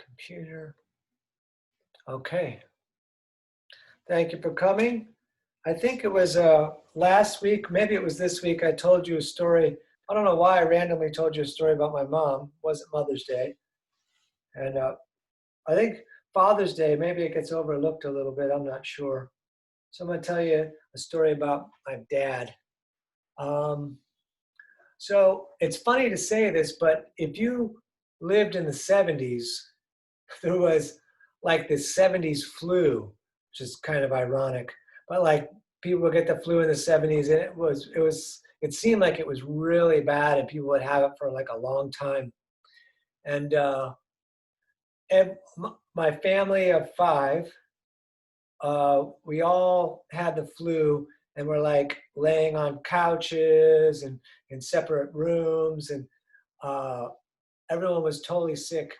Computer. Okay. Thank you for coming. I think it was last week, maybe it was this week, I told you a story. I don't know why I randomly told you a story about my mom. It wasn't Mother's Day. And I think Father's Day, maybe it gets overlooked a little bit. I'm not sure. So I'm going to tell you a story about my dad. So it's funny to say this, but if you lived in the 70s, there was like this 70s flu, which is kind of ironic, but like people would get the flu in the 70s and it seemed like it was really bad and people would have it for like a long time. And my family of five, we all had the flu and we're like laying on couches and in separate rooms, and everyone was totally sick,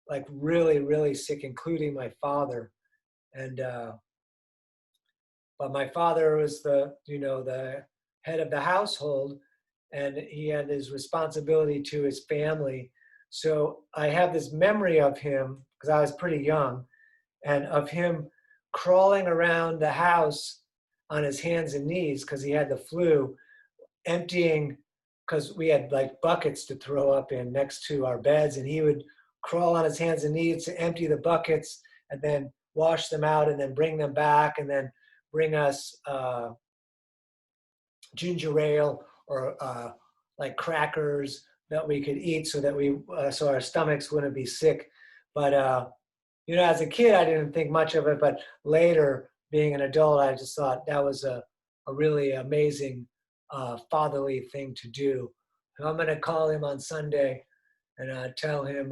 like really, really sick, including my father. And but my father was the head of the household, and he had his responsibility to his family. So I have this memory of him because I was pretty young, and of him crawling around the house on his hands and knees because he had the flu, emptying, because we had like buckets to throw up in next to our beds, and he would crawl on his hands and knees to empty the buckets and then wash them out and then bring them back and then bring us ginger ale or like crackers that we could eat so that so our stomachs wouldn't be sick. But as a kid, I didn't think much of it, but later, being an adult, I just thought that was a really amazing fatherly thing to do. And I'm going to call him on Sunday and I'll tell him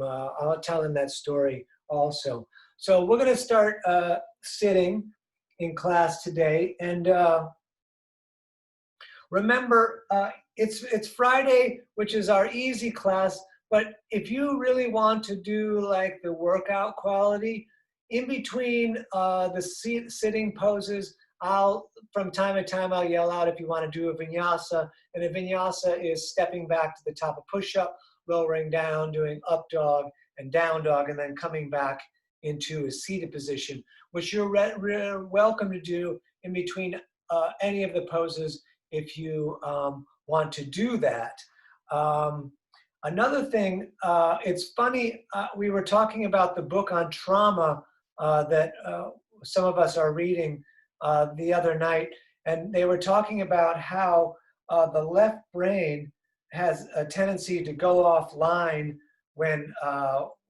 that story also. So we're going to start sitting in class today. And remember, it's Friday, which is our easy class. But if you really want to do like the workout quality, in between the sitting poses, from time to time, I'll yell out if you want to do a vinyasa. And a vinyasa is stepping back to the top of push-up, lowering down, doing up dog and down dog, and then coming back into a seated position, which you're welcome to do in between any of the poses if you want to do that. Another thing, it's funny, we were talking about the book on trauma that some of us are reading the other night, and they were talking about how the left brain has a tendency to go offline when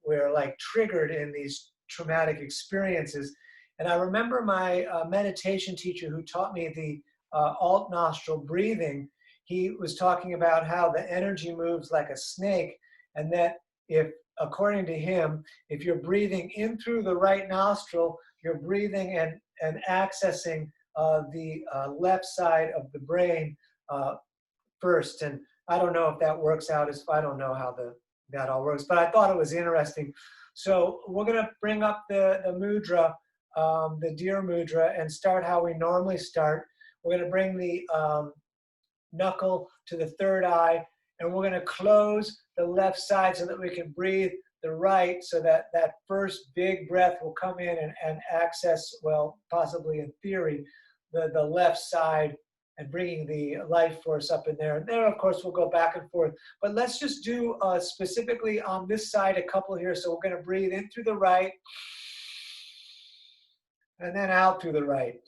we're like triggered in these traumatic experiences. And I remember my meditation teacher who taught me the alt nostril breathing. He was talking about how the energy moves like a snake, and that according to him, if you're breathing in through the right nostril, you're breathing and accessing the left side of the brain first. And I don't know if that works out. I don't know how that all works, but I thought it was interesting. So we're going to bring up the mudra, the deer mudra, and start how we normally start. We're going to bring the knuckle to the third eye, and we're going to close the left side so that we can breathe the right, so that that first big breath will come in and access, well, possibly in theory, the left side, and bringing the life force up in there. And there, of course, we'll go back and forth. But let's just do specifically on this side a couple here. So we're going to breathe in through the right, and then out through the right.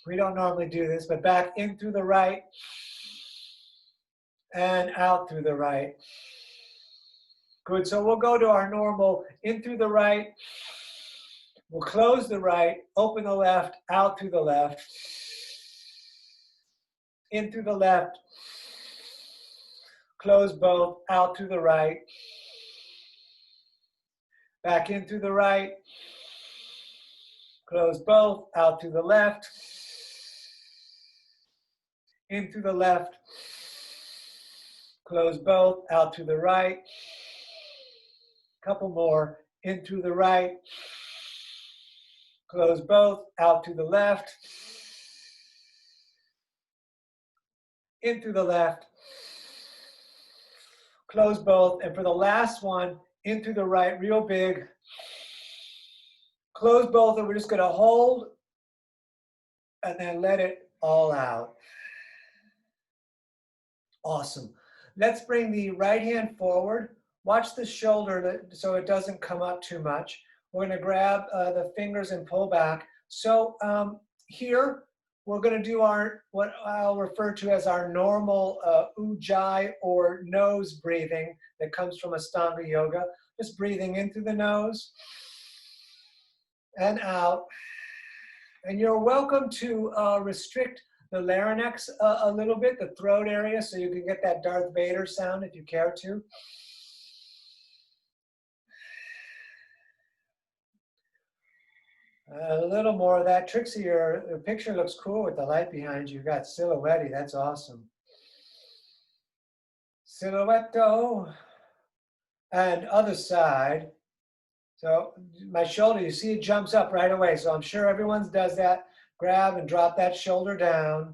We don't normally do this, but back in through the right, and out through the right. Good, so we'll go to our normal in through the right. We'll close the right, open the left, out through the left. In through the left, close both, out through the right. Back in through the right, close both, out through the left. In through the left, close both, out through the right. Couple more, in through the right, close both, out through the left. In through the left, close both, and for the last one, in through the right, real big. Close both, and we're just gonna hold and then let it all out. Awesome. Let's bring the right hand forward. Watch the shoulder so it doesn't come up too much. We're gonna grab the fingers and pull back. So here, we're gonna do what I'll refer to as our normal ujjayi or nose breathing that comes from Ashtanga yoga. Just breathing in through the nose and out. And you're welcome to restrict the larynx a little bit, the throat area, so you can get that Darth Vader sound if you care to. A little more of that. Trixie, your picture looks cool with the light behind you. You got silhouette. That's awesome. Silhouetto. And other side. So my shoulder, you see it jumps up right away. So I'm sure everyone does that. Grab and drop that shoulder down.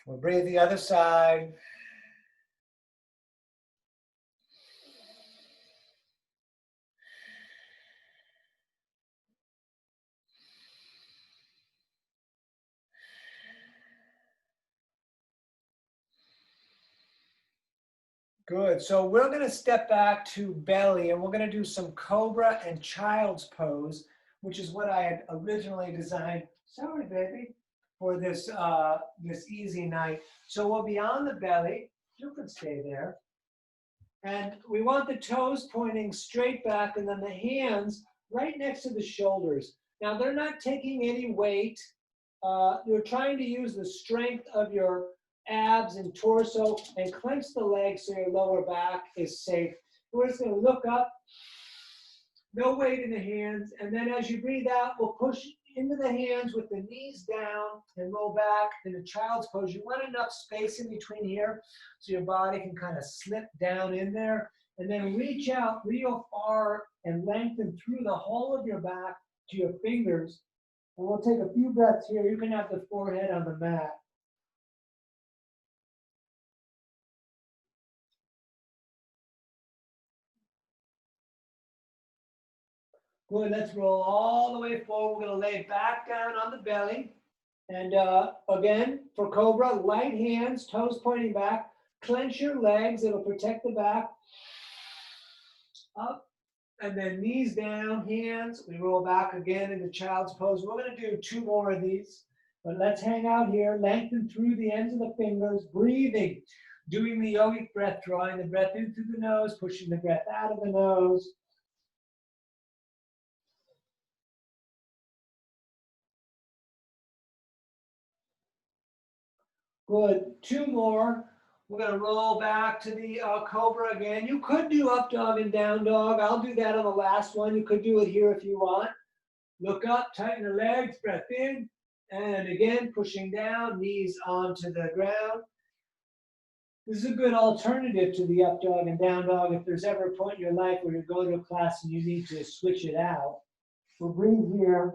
We'll breathe the other side. Good. So we're going to step back to belly, and we're going to do some Cobra and Child's Pose, which is what I had originally designed. Sorry, baby, for this this easy night. So we'll be on the belly. You can stay there. And we want the toes pointing straight back, and then the hands right next to the shoulders. Now, they're not taking any weight. You're trying to use the strength of your abs and torso and clench the legs so your lower back is safe. We're just going to look up, no weight in the hands, and then as you breathe out, we'll push into the hands with the knees down and roll back in the child's pose. You want enough space in between here so your body can kind of slip down in there, and then reach out real far and lengthen through the whole of your back to your fingers. And we'll take a few breaths here. You can have the forehead on the mat. Good, let's roll all the way forward. We're going to lay back down on the belly. And again, for Cobra, light hands, toes pointing back. Clench your legs, it'll protect the back. Up, and then knees down, hands. We roll back again into Child's Pose. We're going to do 2 more of these. But let's hang out here, lengthen through the ends of the fingers, breathing. Doing the yogic breath, drawing the breath in through the nose, pushing the breath out of the nose. Good. 2 more. We're going to roll back to the Cobra again. You could do up dog and down dog. I'll do that on the last one. You could do it here if you want. Look up, tighten the legs, breath in. And again, pushing down, knees onto the ground. This is a good alternative to the up dog and down dog if there's ever a point in your life where you go to a class and you need to switch it out. We'll breathe here.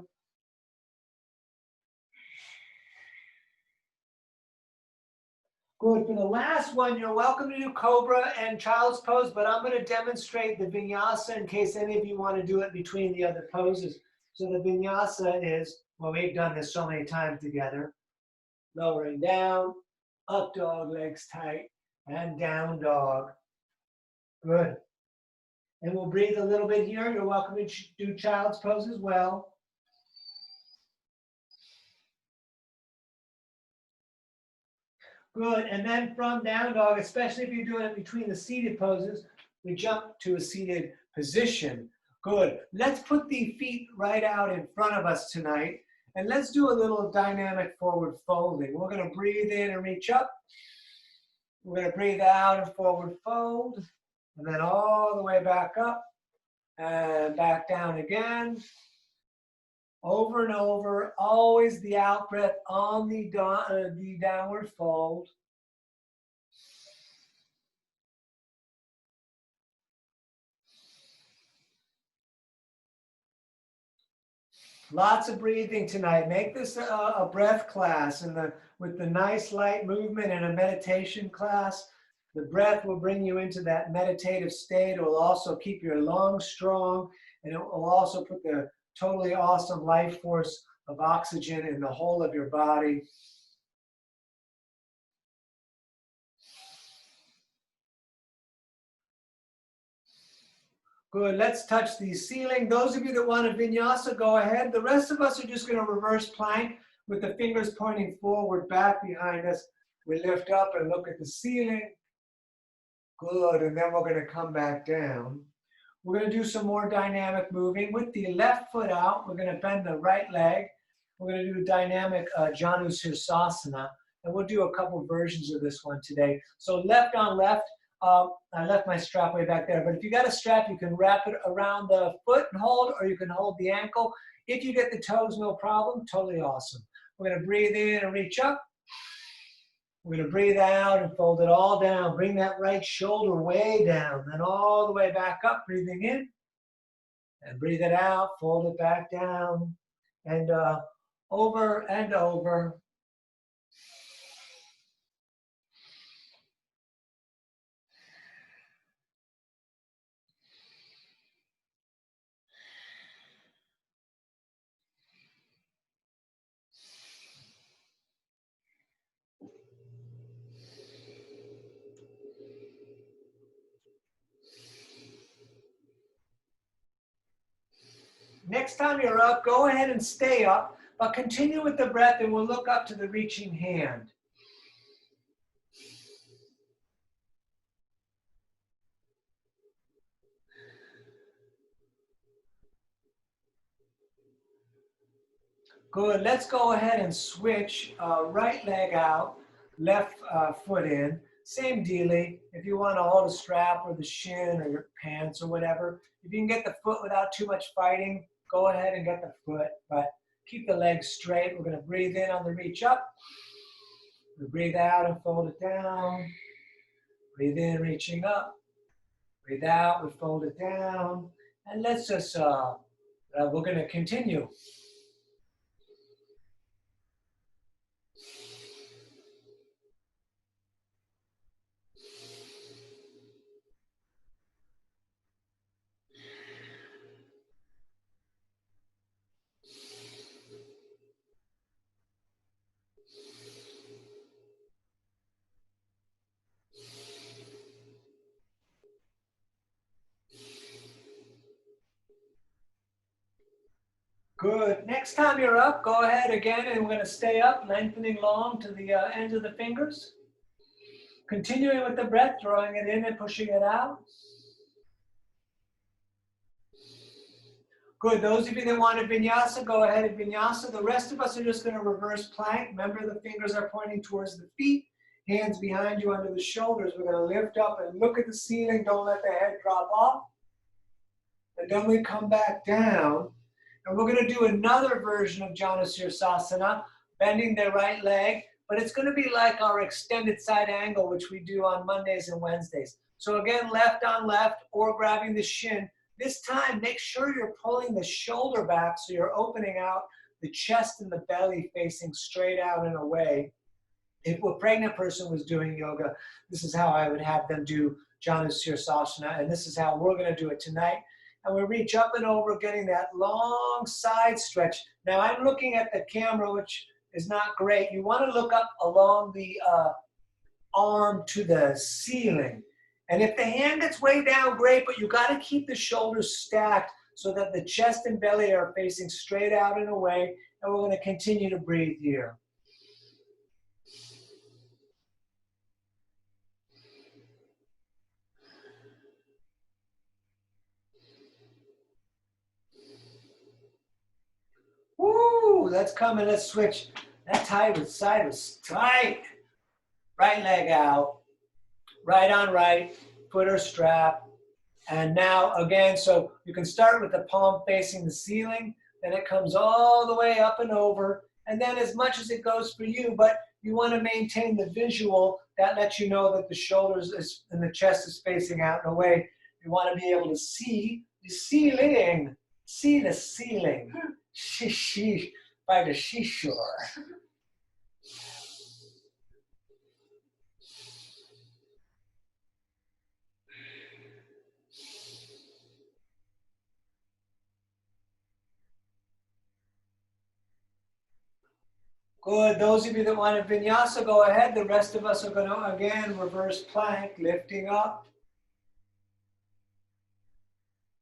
Good. For the last one, you're welcome to do Cobra and Child's Pose, but I'm going to demonstrate the Vinyasa in case any of you want to do it between the other poses. So the Vinyasa is, well, we've done this so many times together. Lowering down, up dog, legs tight, and down dog. Good. And we'll breathe a little bit here. You're welcome to do Child's Pose as well. Good, and then from down dog, especially if you're doing it between the seated poses, we jump to a seated position. Good, let's put the feet right out in front of us tonight, and let's do a little dynamic forward folding. We're gonna breathe in and reach up. We're gonna breathe out and forward fold, and then all the way back up, and back down again. Over and over, always the out breath on the downward fold. Lots of breathing tonight. Make this a breath class with the nice light movement and a meditation class. The breath will bring you into that meditative state. It will also keep your lungs strong, and it will also put the totally awesome life force of oxygen in the whole of your body. Good, let's touch the ceiling. Those of you that want a vinyasa, go ahead. The rest of us are just going to reverse plank with the fingers pointing forward, back behind us. We lift up and look at the ceiling. Good, and then we're going to come back down. We're going to do some more dynamic moving. With the left foot out, we're going to bend the right leg. We're going to do dynamic Janu Sirsasana, and we'll do a couple versions of this one today. So left on left. I left my strap way back there, but if you got a strap, you can wrap it around the foot and hold, or you can hold the ankle. If you get the toes, no problem, totally awesome. We're going to breathe in and reach up. We're going to breathe out and fold it all down. Bring that right shoulder way down, then all the way back up, breathing in. And breathe it out, fold it back down, and over and over. Next time you're up, go ahead and stay up, but continue with the breath and we'll look up to the reaching hand. Good, let's go ahead and switch right leg out, left foot in. Same dealie, if you want to hold a strap or the shin or your pants or whatever. If you can get the foot without too much fighting, go ahead and get the foot, but keep the legs straight. We're going to breathe in on the reach up. We breathe out and fold it down. Breathe in, reaching up. Breathe out, we fold it down. And let's just, we're going to continue. Good. Next time you're up, go ahead again, and we're going to stay up, lengthening long to the ends of the fingers. Continuing with the breath, drawing it in and pushing it out. Good. Those of you that want a vinyasa, go ahead and vinyasa. The rest of us are just going to reverse plank. Remember, the fingers are pointing towards the feet, hands behind you under the shoulders. We're going to lift up and look at the ceiling. Don't let the head drop off. And then we come back down. And we're going to do another version of Janu Sirsasana, bending the right leg, but it's going to be like our extended side angle, which we do on Mondays and Wednesdays. So again, left on left or grabbing the shin. This time, make sure you're pulling the shoulder back so you're opening out the chest and the belly facing straight out and away. If a pregnant person was doing yoga, this is how I would have them do Janu Sirsasana, and this is how we're going to do it tonight. And we reach up and over, getting that long side stretch. Now I'm looking at the camera, which is not great. You want to look up along the arm to the ceiling. And if the hand gets way down, great, but you got to keep the shoulders stacked so that the chest and belly are facing straight out and away. And we're going to continue to breathe here. Woo, let's come and let's switch. That side was tight. Right leg out, right on right, foot or strap. And now again, so you can start with the palm facing the ceiling, then it comes all the way up and over, and then as much as it goes for you, but you want to maintain the visual that lets you know that the shoulders and the chest is facing out and away. You want to be able to see the ceiling, see the ceiling. By the seashore. Good. Those of you that want to vinyasa, go ahead. The rest of us are going to, again, reverse plank, lifting up.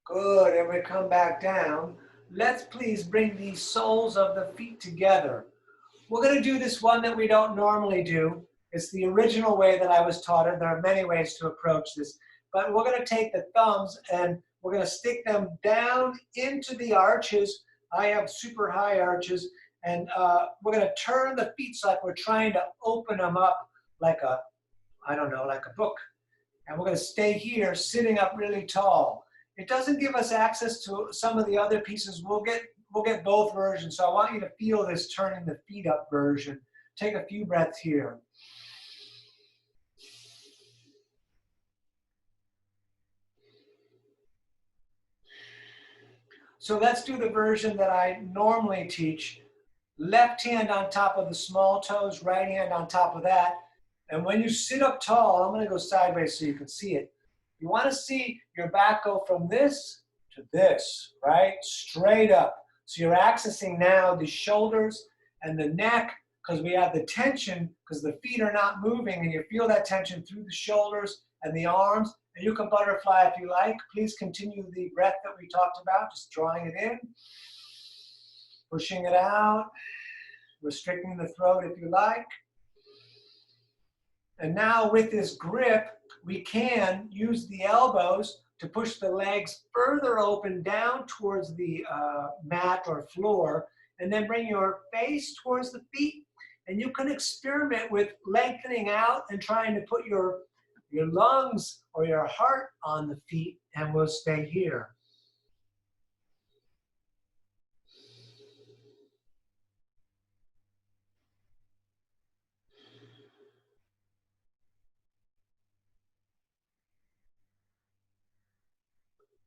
Good. And we come back down. Let's please bring the soles of the feet together. We're going to do this one that we don't normally do. It's the original way that I was taught it. There are many ways to approach this. But we're going to take the thumbs and we're going to stick them down into the arches. I have super high arches. And we're going to turn the feet so like we're trying to open them up like a, I don't know, like a book. And we're going to stay here sitting up really tall. It doesn't give us access to some of the other pieces. We'll get both versions. So I want you to feel this turning the feet up version. Take a few breaths here. So let's do the version that I normally teach. Left hand on top of the small toes, right hand on top of that. And when you sit up tall, I'm going to go sideways so you can see it. You want to see your back go from this to this, right? Straight up. So you're accessing now the shoulders and the neck because we have the tension because the feet are not moving and you feel that tension through the shoulders and the arms. And you can butterfly if you like. Please continue the breath that we talked about, just drawing it in, pushing it out, restricting the throat if you like. And now with this grip, we can use the elbows to push the legs further open down towards the mat or floor, and then bring your face towards the feet. And you can experiment with lengthening out and trying to put your lungs or your heart on the feet, and we'll stay here.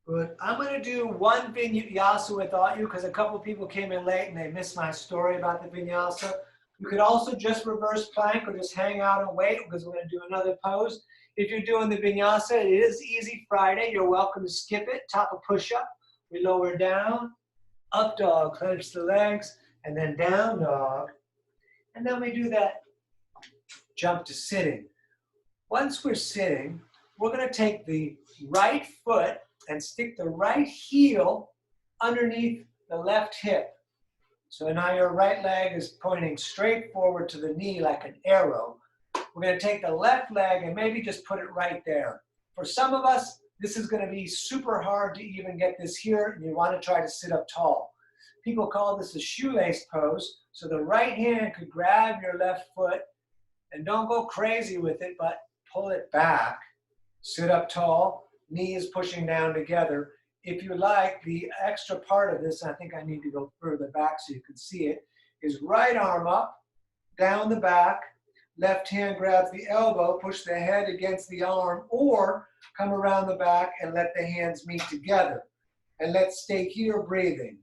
Good. I'm going to do one vinyasa without you because a couple people came in late and they missed my story about the vinyasa. You could also just reverse plank or just hang out and wait because we're going to do another pose. If you're doing the vinyasa, it is Easy Friday. You're welcome to skip it. Top of push-up. We lower down. Up dog, clench the legs, and then down dog. And then we do that jump to sitting. Once we're sitting, we're going to take the right foot and stick the right heel underneath the left hip. So now your right leg is pointing straight forward to the knee like an arrow. We're going to take the left leg and maybe just put it right there. For some of us, this is going to be super hard to even get this here, and you want to try to sit up tall. People call this a shoelace pose. So the right hand could grab your left foot, and don't go crazy with it, but pull it back. Sit up tall, knees pushing down together. If you like, the extra part of this, I think I need to go further back so you can see it, is right arm up, down the back, left hand grabs the elbow, push the head against the arm, or come around the back and let the hands meet together. And let's stay here breathing.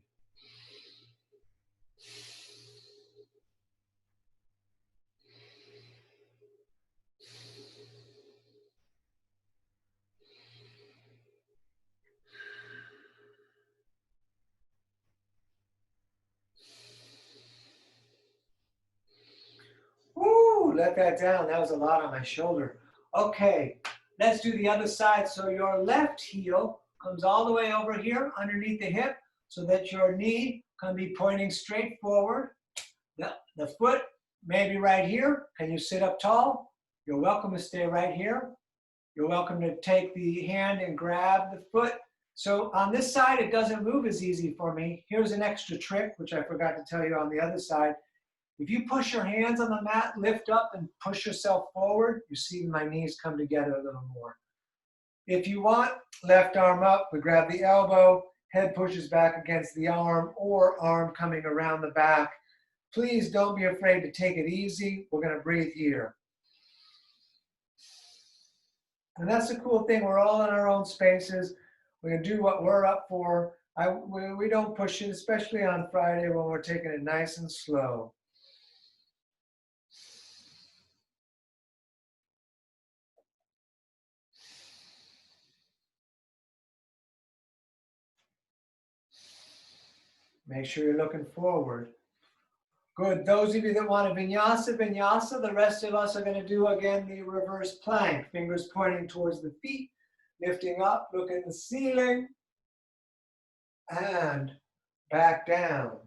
Woo, let that down. That was a lot on my shoulder. Okay, let's do the other side. So your left heel comes all the way over here underneath the hip so that your knee can be pointing straight forward. The foot may be right here. Can you sit up tall? You're welcome to stay right here. You're welcome to take the hand and grab the foot. So on this side, it doesn't move as easy for me. Here's an extra trick, which I forgot to tell you on the other side. If you push your hands on the mat, lift up and push yourself forward, you see my knees come together a little more. If you want, left arm up, we grab the elbow, head pushes back against the arm, or arm coming around the back. Please don't be afraid to take it easy. We're going to breathe here. And that's the cool thing. We're all in our own spaces. We're going to do what we're up for. We don't push it, especially on Friday when we're taking it nice and slow. Make sure you're looking forward. Good. Those of you that want a vinyasa, vinyasa. The rest of us are going to do again the reverse plank. Fingers pointing towards the feet, lifting up, look at the ceiling, and back down.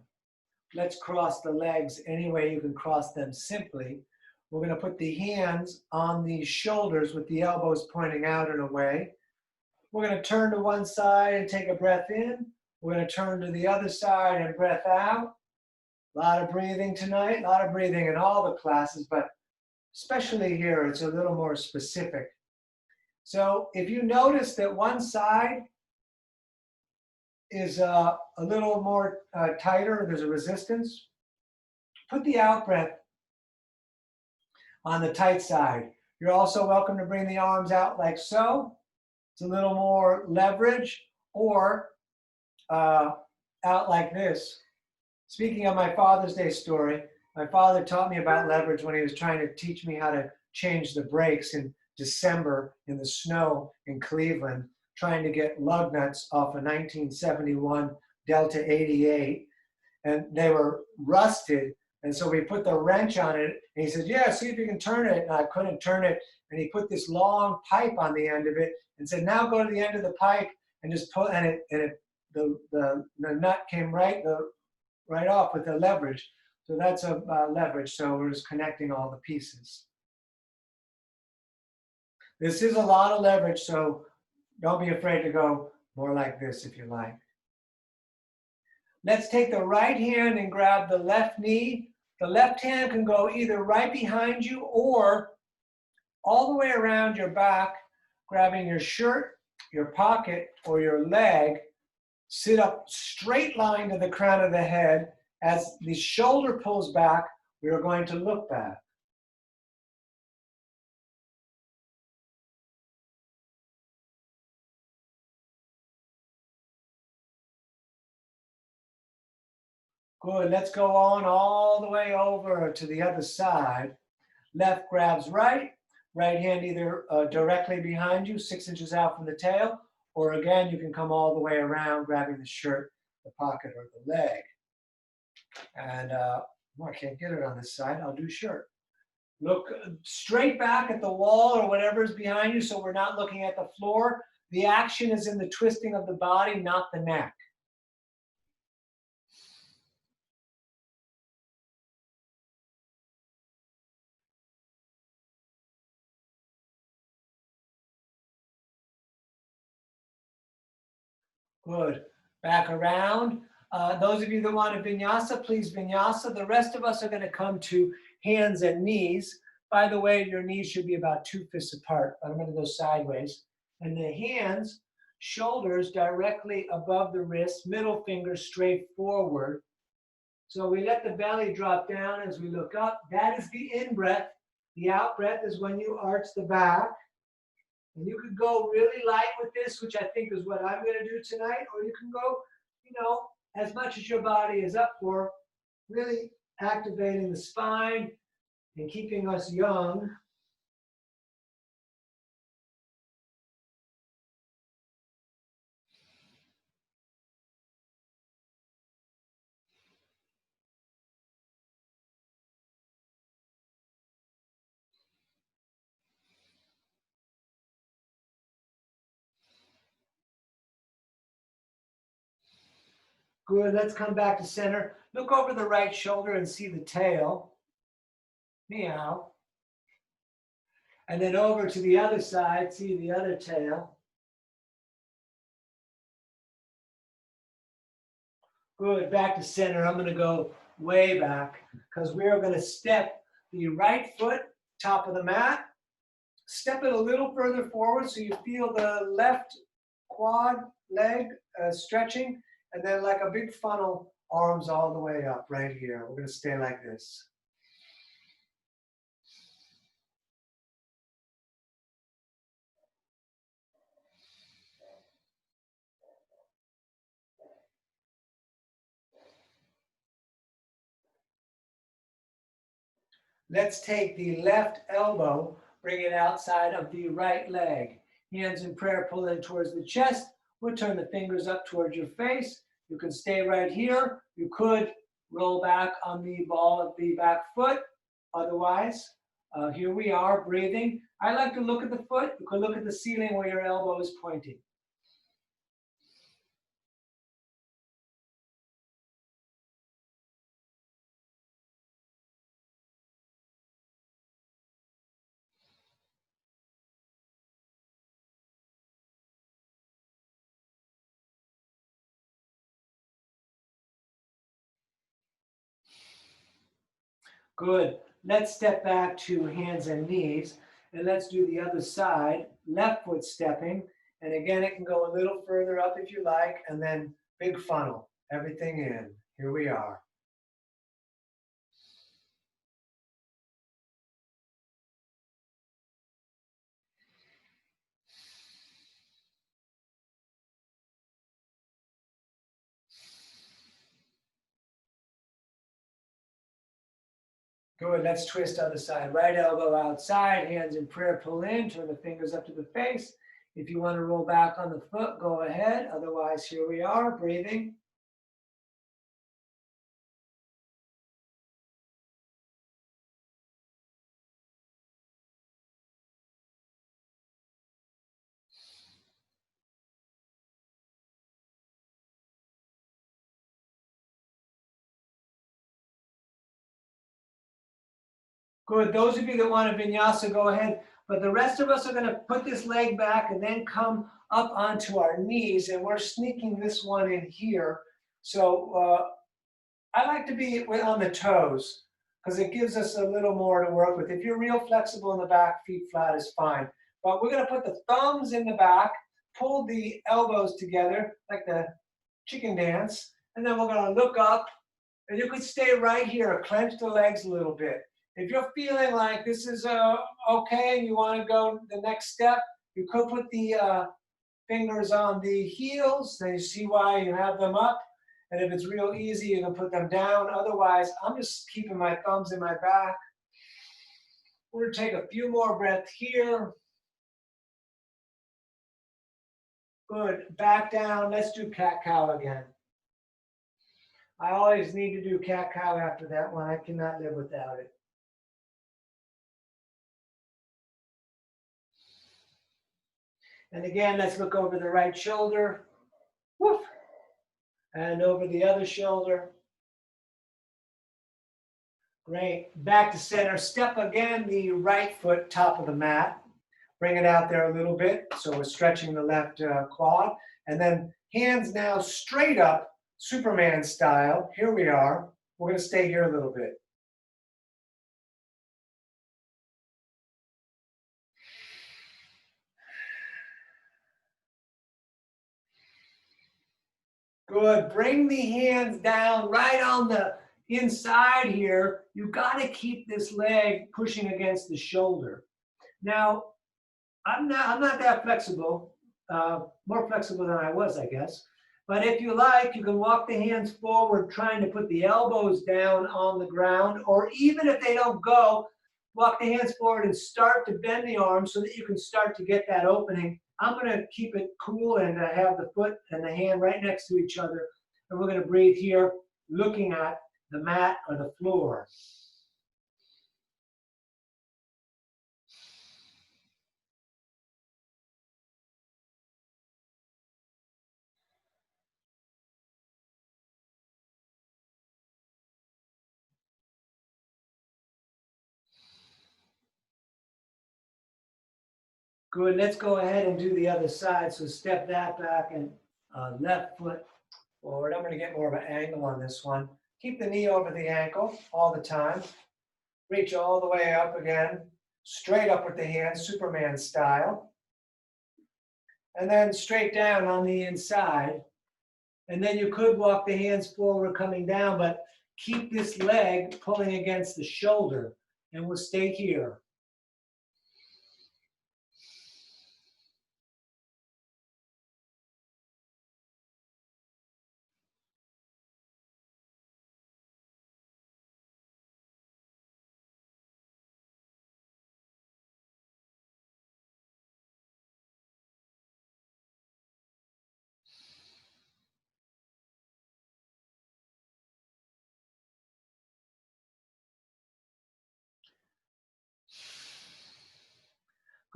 Let's cross the legs any way you can cross them simply. We're going to put the hands on the shoulders with the elbows pointing out and away. We're going to turn to one side and take a breath in. We're going to turn to the other side and breath out. A lot of breathing tonight, a lot of breathing in all the classes, but especially here, it's a little more specific. So if you notice that one side is a little more tighter, there's a resistance, put the out breath on the tight side. You're also welcome to bring the arms out like so. It's a little more leverage, or out like this. Speaking of my Father's Day story, my father taught me about leverage when he was trying to teach me how to change the brakes in December in the snow in Cleveland, trying to get lug nuts off a 1971 Delta 88. And they were rusted. And so we put the wrench on it. And he said, yeah, see if you can turn it. And I couldn't turn it. And he put this long pipe on the end of it and said, now go to the end of the pipe and just pull. And the nut came right off with the leverage. So that's a leverage. So we're just connecting all the pieces. This is a lot of leverage, so don't be afraid to go more like this if you like. Let's take the right hand and grab the left knee. The left hand can go either right behind you or all the way around your back, grabbing your shirt, your pocket, or your leg. Sit up straight line to the crown of the head. As the shoulder pulls back, we are going to look back. Good, let's go on all the way over to the other side. Left grabs right, right hand either directly behind you, 6 inches out from the tail, or again, you can come all the way around, grabbing the shirt, the pocket, or the leg. And I can't get it on this side, I'll do shirt. Look straight back at the wall or whatever is behind you, so we're not looking at the floor. The action is in the twisting of the body, not the neck. Good. Back around. Those of you that want a vinyasa, please vinyasa. The rest of us are going to come to hands and knees. By the way, your knees should be about 2 fists apart. I'm going to go sideways. And the hands, shoulders directly above the wrist, middle finger straight forward. So we let the belly drop down as we look up. That is the in-breath. The out-breath is when you arch the back. And you could go really light with this, which I think is what I'm going to do tonight, or you can go, as much as your body is up for, really activating the spine and keeping us young. Good, let's come back to center. Look over the right shoulder and see the tail. Meow. And then over to the other side, see the other tail. Good, back to center. I'm going to go way back because we are going to step the right foot, top of the mat. Step it a little further forward so you feel the left quad leg stretching, and then like a big funnel, arms all the way up right here. We're going to stay like this. Let's take the left elbow, bring it outside of the right leg. Hands in prayer, pull in towards the chest. We'll turn the fingers up towards your face. You can stay right here. You could roll back on the ball of the back foot. Otherwise, here we are breathing. I like to look at the foot. You can look at the ceiling where your elbow is pointing. Good. Let's step back to hands and knees, and let's do the other side, left foot stepping. And again, it can go a little further up if you like, and then big funnel, everything in. Here we are. Good, let's twist other side. Right elbow outside, hands in prayer, pull in, turn the fingers up to the face. If you want to roll back on the foot, go ahead. Otherwise, here we are, breathing. Good, those of you that want a vinyasa, go ahead. But the rest of us are gonna put this leg back and then come up onto our knees, and we're sneaking this one in here. So I like to be on the toes because it gives us a little more to work with. If you're real flexible in the back, feet flat is fine. But we're going to put the thumbs in the back, pull the elbows together like the chicken dance, and then we're going to look up. And you could stay right here, clench the legs a little bit. If you're feeling like this is okay and you want to go the next step, you could put the fingers on the heels. Then you see why you have them up. And if it's real easy, you can put them down. Otherwise, I'm just keeping my thumbs in my back. We're going to take a few more breaths here. Good. Back down. Let's do cat-cow again. I always need to do cat-cow after that one. I cannot live without it. And again, let's look over the right shoulder. Woof. And over the other shoulder. Great. Back to center. Step again the right foot top of the mat. Bring it out there a little bit. So we're stretching the left quad. And then hands now straight up, Superman style. Here we are. We're going to stay here a little bit. Good. Bring the hands down right on the inside here. You've got to keep this leg pushing against the shoulder. Now, I'm not that flexible, more flexible than I was, I guess. But if you like, you can walk the hands forward, trying to put the elbows down on the ground, or even if they don't go, walk the hands forward and start to bend the arms so that you can start to get that opening. I'm going to keep it cool and have the foot and the hand right next to each other. And we're going to breathe here, looking at the mat or the floor. Good, let's go ahead and do the other side. So step that back and left foot forward. I'm going to get more of an angle on this one. Keep the knee over the ankle all the time. Reach all the way up again. Straight up with the hands, Superman style. And then straight down on the inside. And then you could walk the hands forward coming down, but keep this leg pulling against the shoulder. And we'll stay here.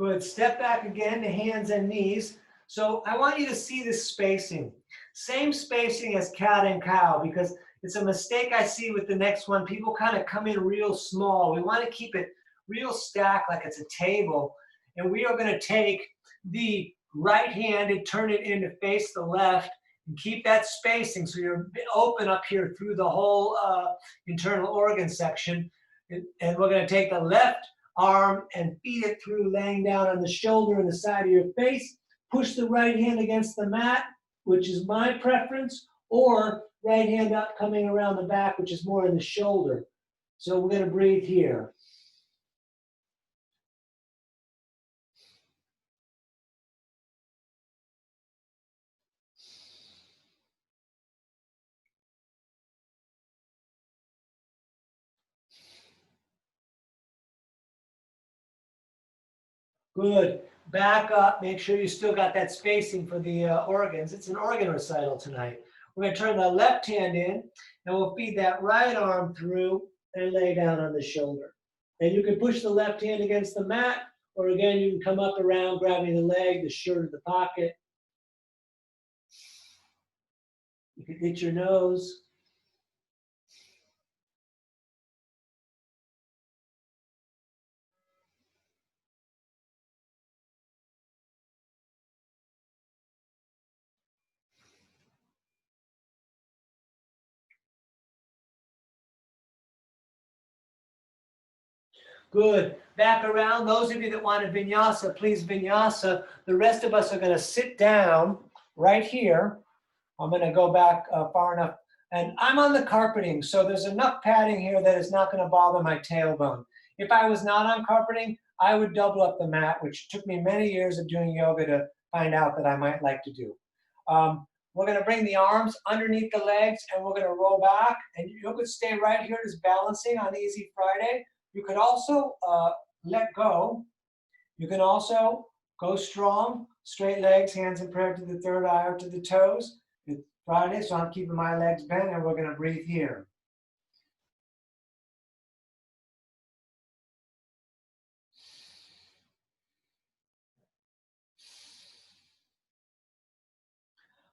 Good. Step back again to hands and knees. So I want you to see this spacing. Same spacing as cat and cow, because it's a mistake I see with the next one. People kind of come in real small. We want to keep it real stacked like it's a table. And we are going to take the right hand and turn it in to face the left and keep that spacing so you're open up here through the whole internal organ section. And we're going to take the left arm and feed it through, laying down on the shoulder and the side of your face. Push the right hand against the mat, which is my preference, or right hand up coming around the back, which is more in the shoulder. So we're going to breathe here. Good. Back up. Make sure you still got that spacing for the organs. It's an organ recital tonight. We're going to turn the left hand in, and we'll feed that right arm through and lay down on the shoulder. And you can push the left hand against the mat, or again, you can come up around, grabbing the leg, the shirt, or the pocket. You can hit your nose. Good. Back around. Those of you that want a vinyasa, please vinyasa. The rest of us are going to sit down right here. I'm going to go back far enough. And I'm on the carpeting, so there's enough padding here that it's not going to bother my tailbone. If I was not on carpeting, I would double up the mat, which took me many years of doing yoga to find out that I might like to do. We're going to bring the arms underneath the legs, and we're going to roll back. And you could stay right here just balancing on Easy Friday. You could also let go. You can also go strong, straight legs, hands in prayer to the third eye or to the toes. It's Friday, so I'm keeping my legs bent, and we're going to breathe here.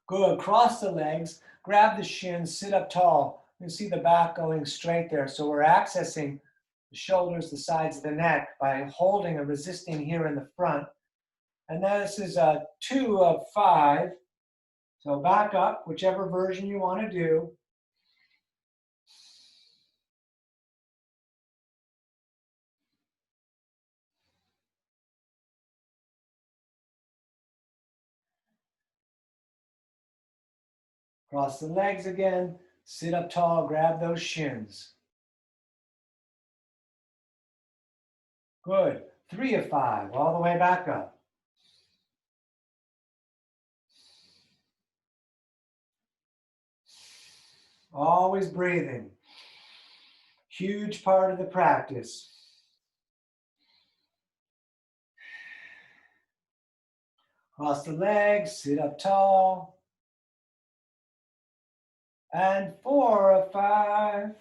Good. Cross the legs, grab the shins, sit up tall. You can see the back going straight there. So we're accessing the shoulders, the sides of the neck by holding and resisting here in the front. And then this is 2 of 5. So back up, whichever version you want to do. Cross the legs again, sit up tall, grab those shins. Good. 3 of 5, all the way back up. Always breathing. Huge part of the practice. Cross the legs, sit up tall. And 4 of 5.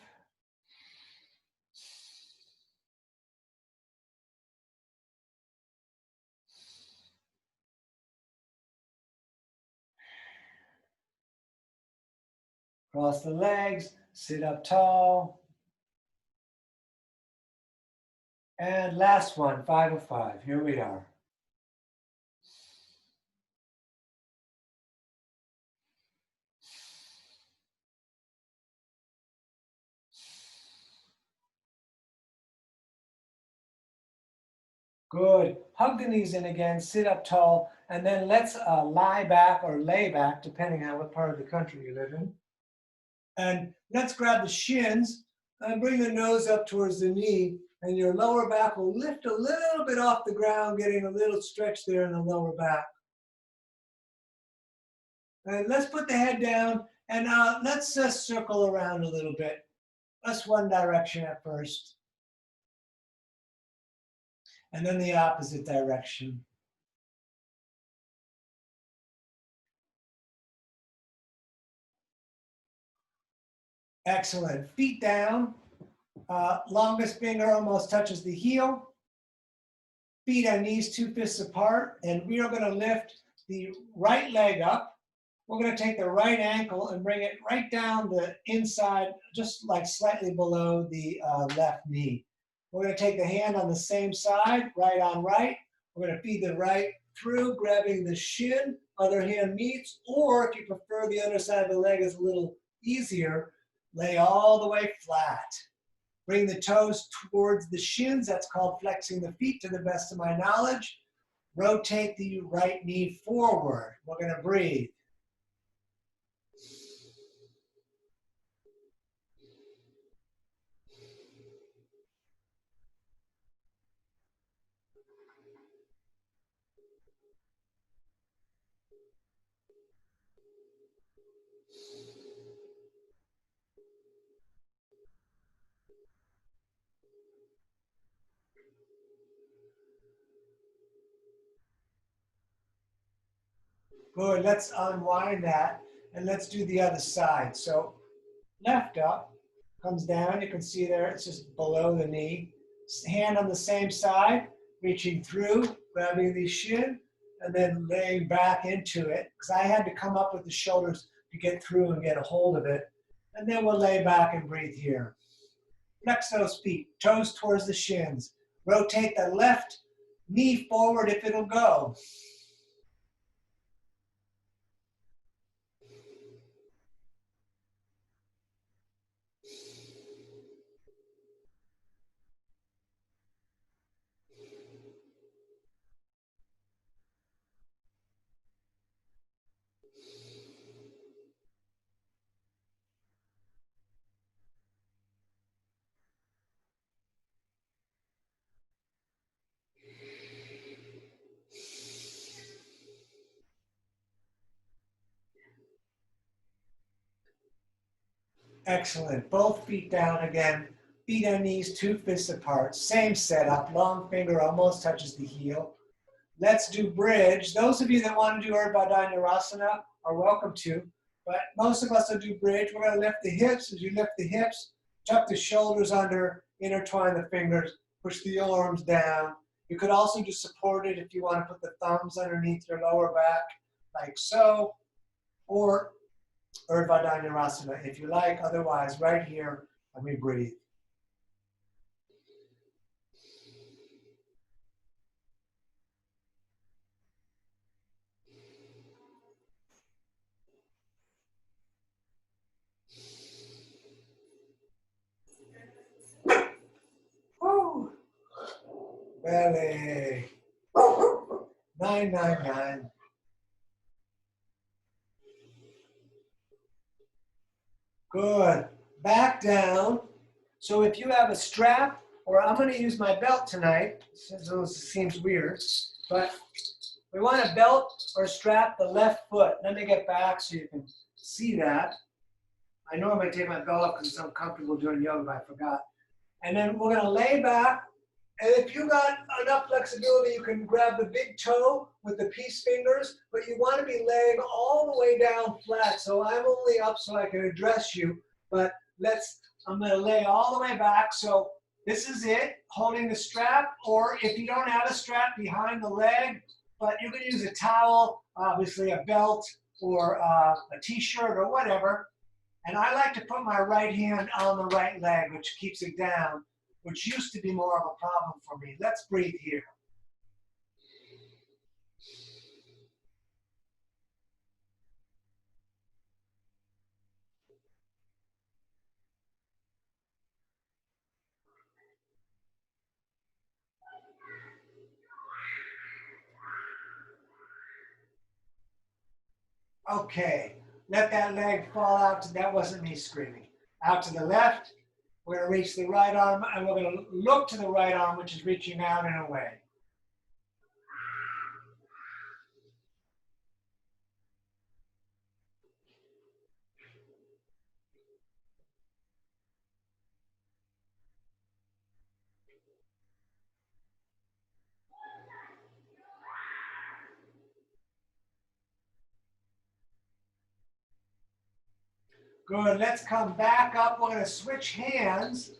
Cross the legs, sit up tall. And last one, 5 of 5. Here we are. Good. Hug the knees in again, sit up tall, and then let's lie back or lay back, depending on what part of the country you live in. And let's grab the shins and bring the nose up towards the knee, and your lower back will lift a little bit off the ground, getting a little stretch there in the lower back. And let's put the head down, and let's circle around a little bit. That's one direction at first. And then the opposite direction. Excellent. Feet down. Longest finger almost touches the heel. Feet on knees, 2 fists apart, and we are going to lift the right leg up. We're going to take the right ankle and bring it right down the inside, just like slightly below the left knee. We're going to take the hand on the same side, right on right. We're going to feed the right through, grabbing the shin, other hand meets, or if you prefer the other side of the leg is a little easier, lay all the way flat. Bring the toes towards the shins. That's called flexing the feet to the best of my knowledge. Rotate the right knee forward. We're going to breathe. Good, let's unwind that and let's do the other side. So left up, comes down, you can see there, it's just below the knee. Hand on the same side, reaching through, grabbing the shin, and then laying back into it. Because I had to come up with the shoulders to get through and get a hold of it. And then we'll lay back and breathe here. Flex those feet, toes towards the shins. Rotate the left knee forward if it'll go. Excellent. Both feet down again. Feet on knees, 2 fists apart. Same setup. Long finger almost touches the heel. Let's do bridge. Those of you that want to do Urdhva are welcome to, but most of us will do bridge. We're going to lift the hips. As you lift the hips, tuck the shoulders under, intertwine the fingers, push the arms down. You could also do supported if you want to put the thumbs underneath your lower back, like so, or Urdhva if you like. Otherwise, right here, and we breathe. Woo. Belly. 999. Good. Back down. So if you have a strap, or I'm going to use my belt tonight, so it seems weird, but we want to belt or strap the left foot. Let me get back so you can see that. I normally take my belt off because it's uncomfortable doing yoga, but I forgot. And then we're going to lay back. And if you got enough flexibility, you can grab the big toe with the peace fingers, but you want to be laying all the way down flat. So I'm only up so I can address you, but I'm going to lay all the way back. So this is it, holding the strap, or if you don't have a strap, behind the leg, but you can use a towel, obviously a belt, or a t-shirt or whatever. And I like to put my right hand on the right leg, which keeps it down, which used to be more of a problem for me. Let's breathe here. Okay, let that leg fall out. That wasn't me screaming. Out to the left. We're going to reach the right arm, and we're going to look to the right arm, which is reaching out and away. Good, let's come back up. We're going to switch hands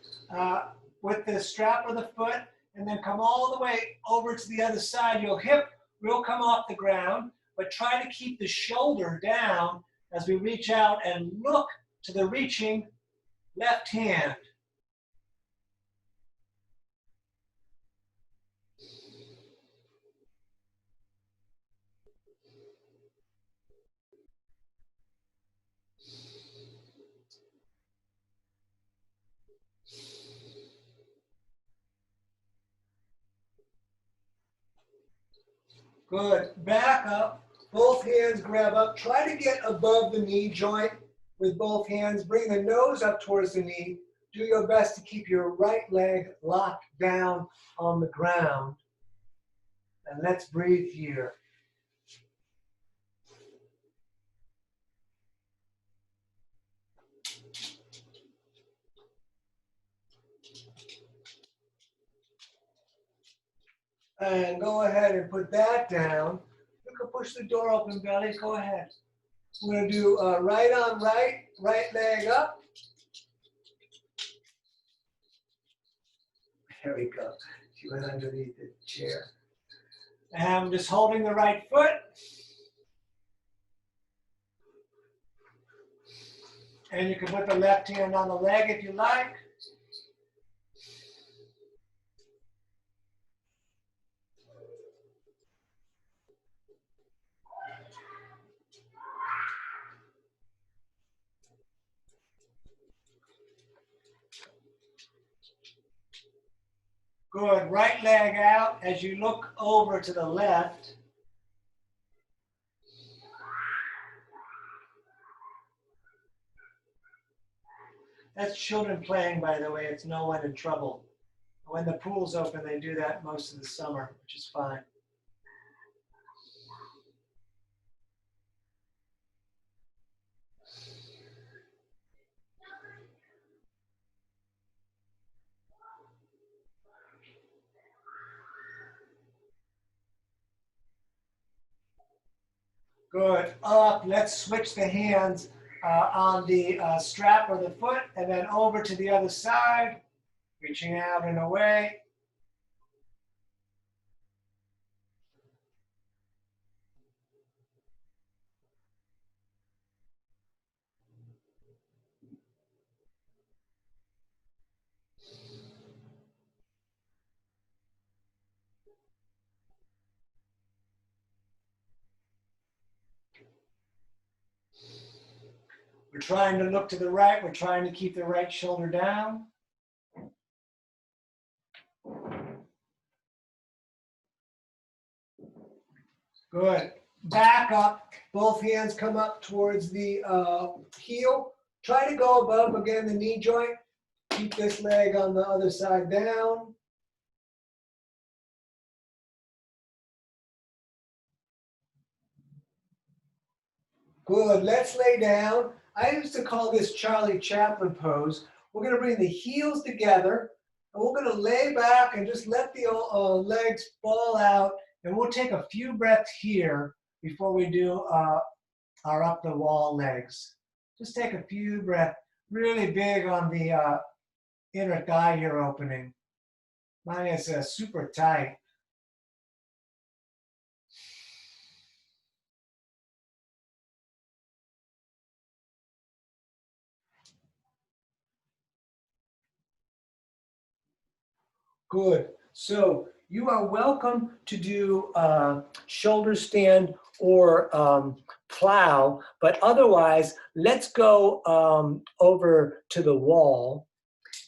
with the strap of the foot, and then come all the way over to the other side. Your hip will come off the ground, but try to keep the shoulder down as we reach out and look to the reaching left hand. Good. Back up. Both hands grab up. Try to get above the knee joint with both hands. Bring the nose up towards the knee. Do your best to keep your right leg locked down on the ground. And let's breathe here. And go ahead and put that down. You can push the door open, belly. Go ahead. We're going to do right on right, right leg up. There we go. She went underneath the chair. And I'm just holding the right foot. And you can put the left hand on the leg if you like. Good. Right leg out as you look over to the left. That's children playing, by the way. It's no one in trouble. When the pool's open, they do that most of the summer, which is fine. Good. Up. Let's switch the hands on the strap of the foot and then over to the other side, reaching out and away. We're trying to look to the right. We're trying to keep the right shoulder down. Good. Back up. Both hands come up towards the heel. Try to go above, again, the knee joint. Keep this leg on the other side down. Good. Let's lay down. I used to call this Charlie Chaplin pose. We're going to bring the heels together, and we're going to lay back and just let the legs fall out, and we'll take a few breaths here before we do our up the wall legs. Just take a few breaths, really big on the inner thigh here opening. Mine is super tight. Good. So you are welcome to do shoulder stand or plow, but otherwise, let's go over to the wall.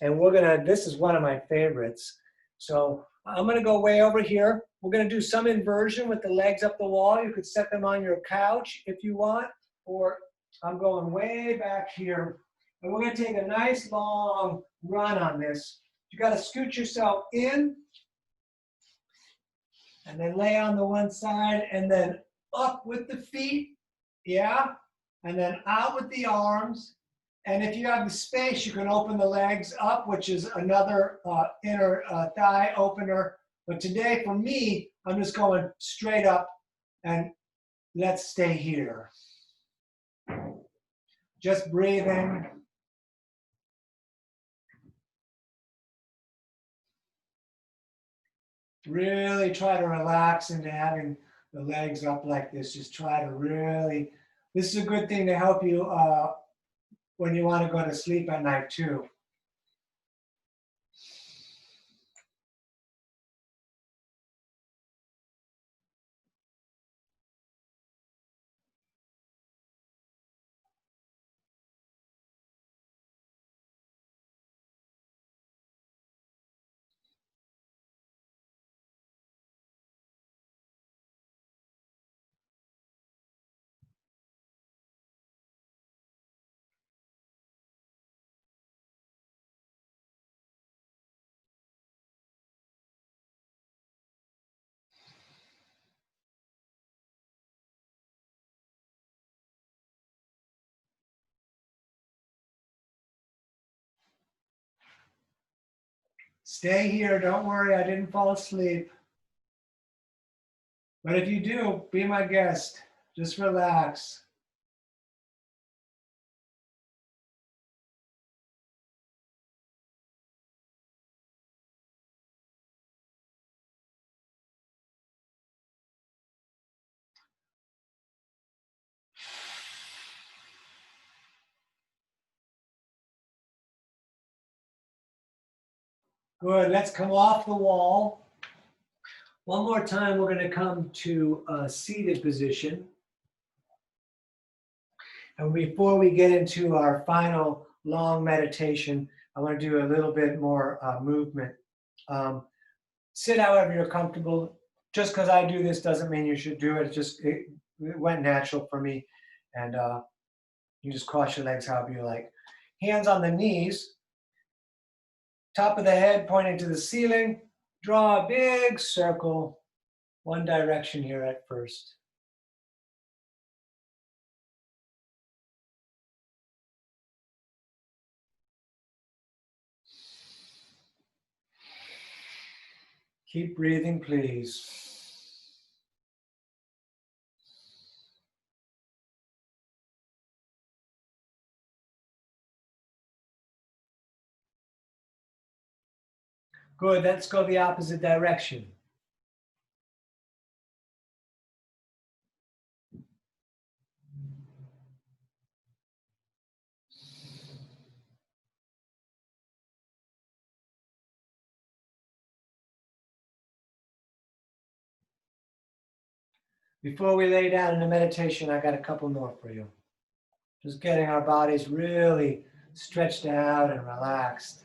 And we're gonna, this is one of my favorites. So I'm gonna go way over here. We're gonna do some inversion with the legs up the wall. You could set them on your couch if you want, or I'm going way back here. And we're gonna take a nice long run on this. You gotta scoot yourself in, and then lay on the one side, and then up with the feet, yeah? And then out with the arms. And if you have the space, you can open the legs up, which is another inner thigh opener. But today, for me, I'm just going straight up, and let's stay here. Just breathing. Really try to relax into having the legs up like this. Just try to really, this is a good thing to help you when you want to go to sleep at night too. Stay here. Don't worry, I didn't fall asleep. But if you do, be my guest. Just relax. Good. Let's come off the wall. One more time, we're going to come to a seated position. And before we get into our final long meditation, I want to do a little bit more movement. Sit however you're comfortable. Just because I do this doesn't mean you should do it. It went natural for me. And you just cross your legs however you like. Hands on the knees. Top of the head pointing to the ceiling. Draw a big circle, one direction here at first. Keep breathing, please. Good, let's go the opposite direction. Before we lay down in the meditation, I got a couple more for you. Just getting our bodies really stretched out and relaxed.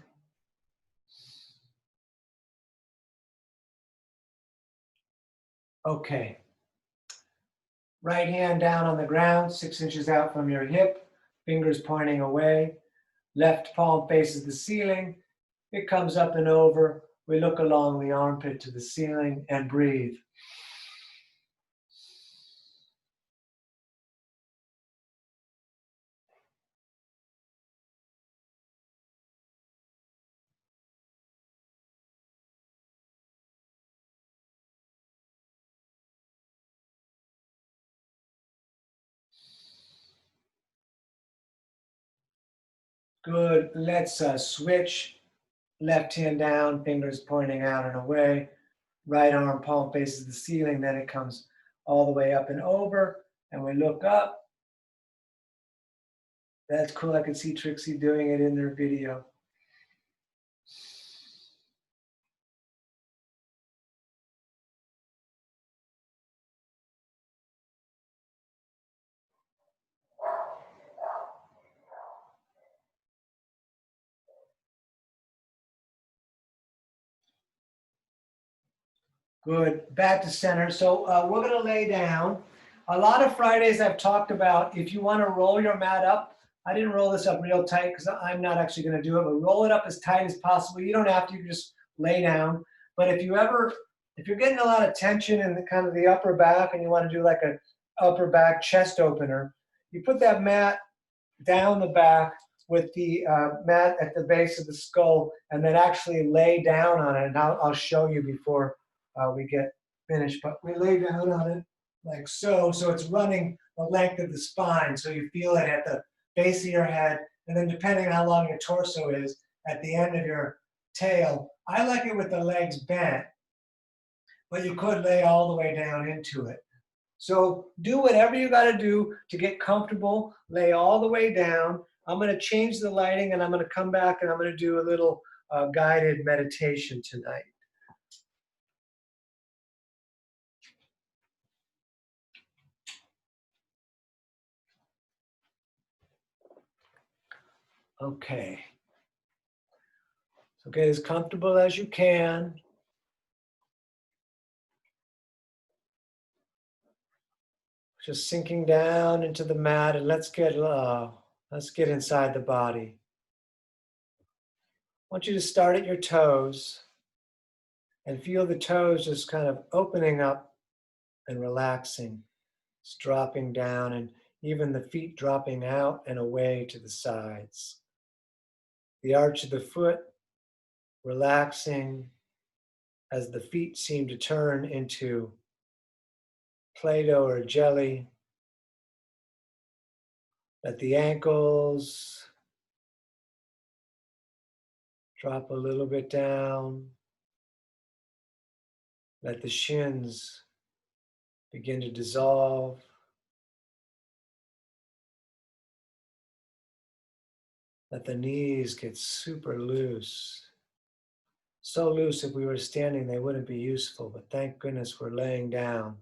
Okay. Right hand down on the ground, 6 inches out from your hip, fingers pointing away. Left palm faces the ceiling. It comes up and over. We look along the armpit to the ceiling and breathe. Good. Let's switch. Left hand down, fingers pointing out and away. Right arm, palm faces the ceiling. Then it comes all the way up and over. And we look up. That's cool. I can see Trixie doing it in their video. Good. Back to center. So we're going to lay down. A lot of Fridays I've talked about if you want to roll your mat up. I didn't roll this up real tight because I'm not actually going to do it, but roll it up as tight as possible. You don't have to. You can just lay down. But if you're getting a lot of tension in the kind of the upper back and you want to do like a upper back chest opener, you put that mat down the back with the mat at the base of the skull and then actually lay down on it. And I'll show you before we get finished, but we lay down on it like so. So it's running the length of the spine. So you feel it at the base of your head. And then depending on how long your torso is, at the end of your tail. I like it with the legs bent. but you could lay all the way down into it. So do whatever you got to do to get comfortable, lay all the way down. I'm going to change the lighting and I'm going to come back and I'm going to do a little guided meditation tonight. Okay. So get as comfortable as you can. Just sinking down into the mat, and let's get inside the body. I want you to start at your toes and feel the toes just kind of opening up and relaxing. It's dropping down, and even the feet dropping out and away to the sides. The arch of the foot relaxing as the feet seem to turn into Play-Doh or jelly. Let the ankles drop a little bit down. Let the shins begin to dissolve. Let the knees get super loose. So loose if we were standing they wouldn't be useful, but thank goodness we're laying down.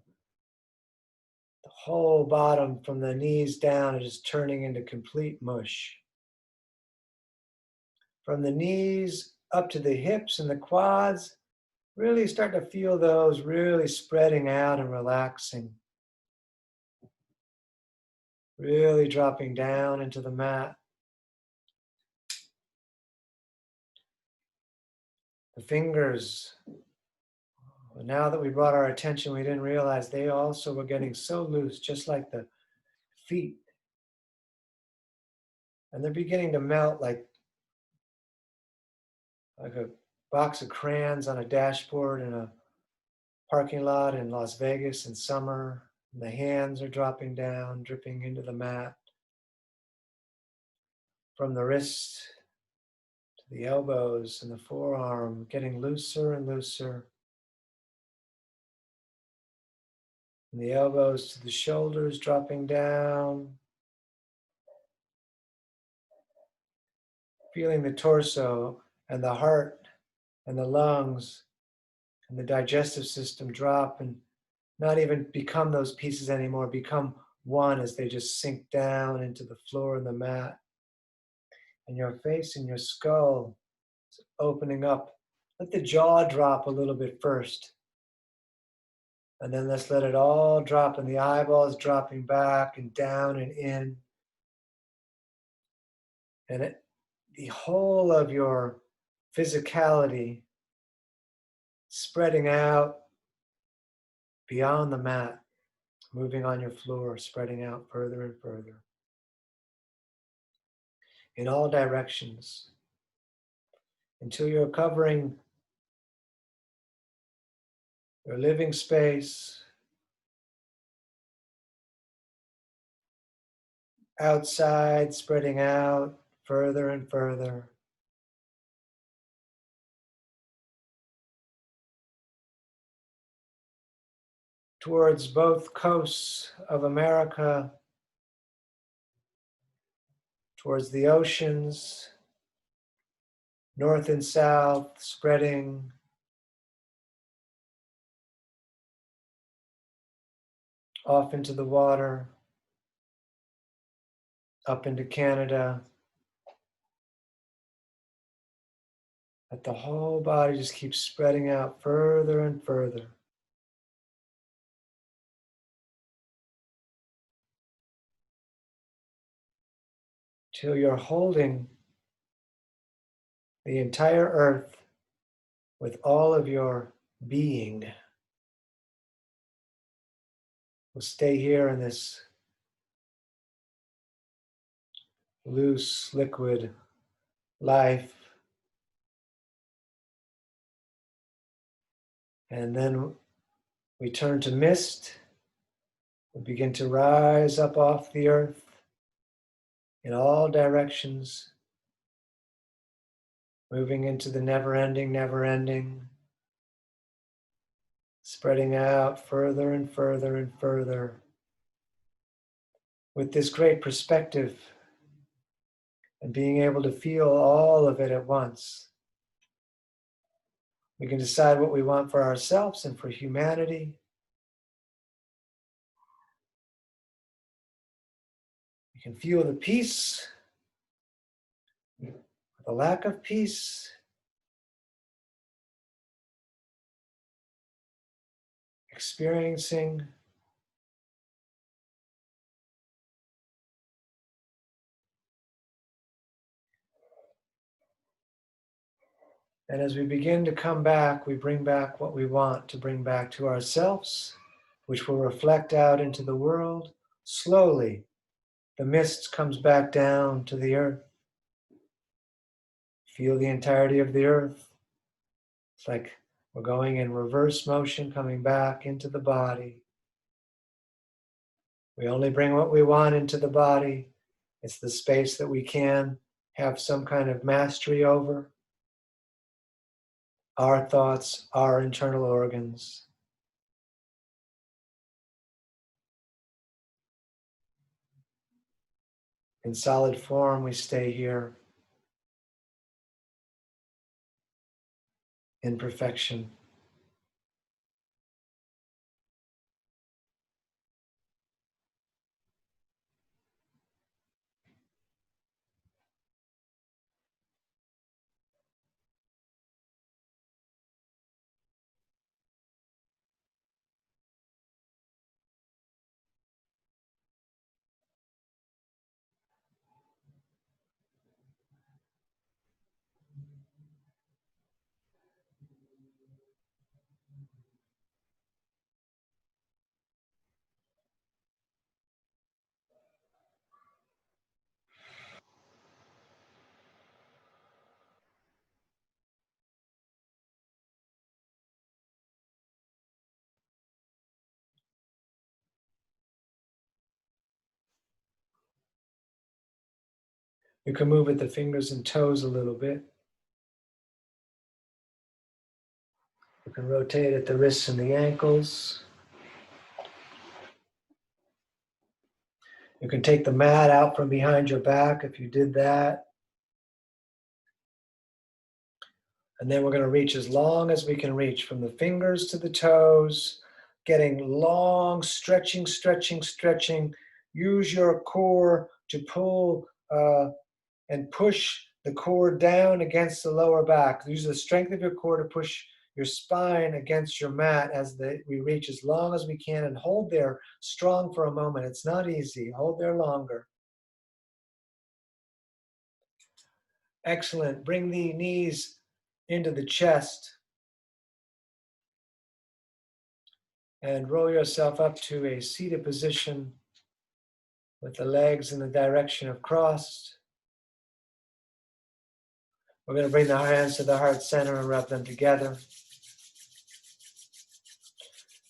The whole bottom from the knees down is turning into complete mush. From the knees up to the hips and the quads, really start to feel those really spreading out and relaxing. Really dropping down into the mat. The fingers, now that we brought our attention, we didn't realize they also were getting so loose, just like the feet. And they're beginning to melt like a box of crayons on a dashboard in a parking lot in Las Vegas in summer. And the hands are dropping down, dripping into the mat. From the wrist to the elbows and the forearm, getting looser and looser. And the elbows to the shoulders, dropping down. Feeling the torso and the heart and the lungs and the digestive system drop and not even become those pieces anymore, become one as they just sink down into the floor and the mat. And your face and your skull is opening up. Let the jaw drop a little bit first. And then let's let it all drop, and the eyeballs dropping back and down and in. And the whole of your physicality spreading out beyond the mat, moving on your floor, spreading out further and further. In all directions, until you're covering your living space, outside, spreading out further and further. Towards both coasts of America, towards the oceans, north and south, spreading off into the water, up into Canada. Let the whole body just keep spreading out further and further. Till you're holding the entire earth with all of your being. We'll stay here in this loose, liquid life. And then we turn to mist. We begin to rise up off the earth in all directions, moving into the never ending, never ending. spreading out further and further and further with this great perspective and being able to feel all of it at once. We can decide what we want for ourselves and for humanity. We can feel the peace, the lack of peace, experiencing and as we begin to come back, we bring back what we want to bring back to ourselves, which will reflect out into the world. Slowly, the mist comes back down to the earth. Feel the entirety of the earth. It's like we're going in reverse motion, coming back into the body. We only bring what we want into the body. It's the space that we can have some kind of mastery over. Our thoughts, our internal organs. In solid form, we stay here. In perfection. You can move with the fingers and toes a little bit. You can rotate at the wrists and the ankles. You can take the mat out from behind your back if you did that. And then we're going to reach as long as we can reach, from the fingers to the toes, getting long, stretching, stretching, stretching. Use your core to pull and push the core down against the lower back. Use the strength of your core to push your spine against your mat as we reach as long as we can, and hold there strong for a moment. It's not easy. Hold there longer. Excellent. Bring the knees into the chest and roll yourself up to a seated position with the legs in the direction of crossed. We're going to bring the hands to the heart center and rub them together.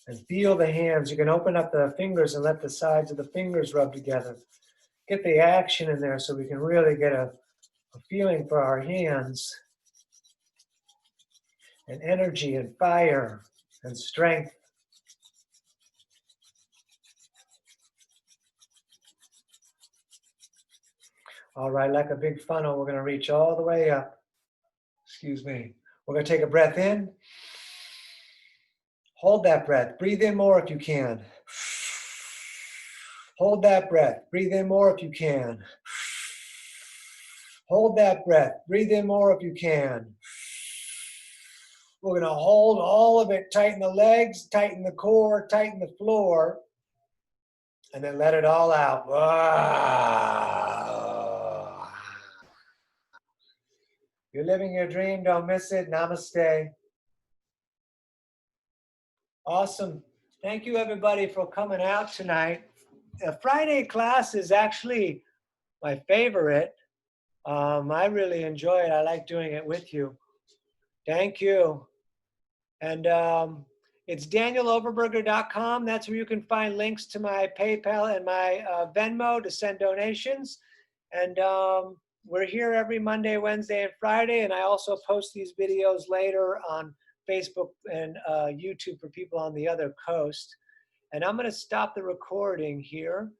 And feel the hands. You can open up the fingers and let the sides of the fingers rub together. Get the action in there so we can really get a feeling for our hands. And energy and fire and strength. All right, like a big funnel, we're going to reach all the way up. Excuse me. We're going to take a breath in. Hold that breath. Breathe in more if you can. Hold that breath. Breathe in more if you can. Hold that breath. Breathe in more if you can. We're going to hold all of it. Tighten the legs, tighten the core, tighten the floor, and then let it all out. You're living your dream. Don't miss it. Namaste. Awesome. Thank you, everybody, for coming out tonight. The Friday class is actually my favorite. I really enjoy it. I like doing it with you. Thank you. And it's danieloverberger.com. That's where you can find links to my PayPal and my Venmo to send donations. And we're here every Monday, Wednesday, and Friday. And I also post these videos later on Facebook and YouTube for people on the other coast. And I'm going to stop the recording here.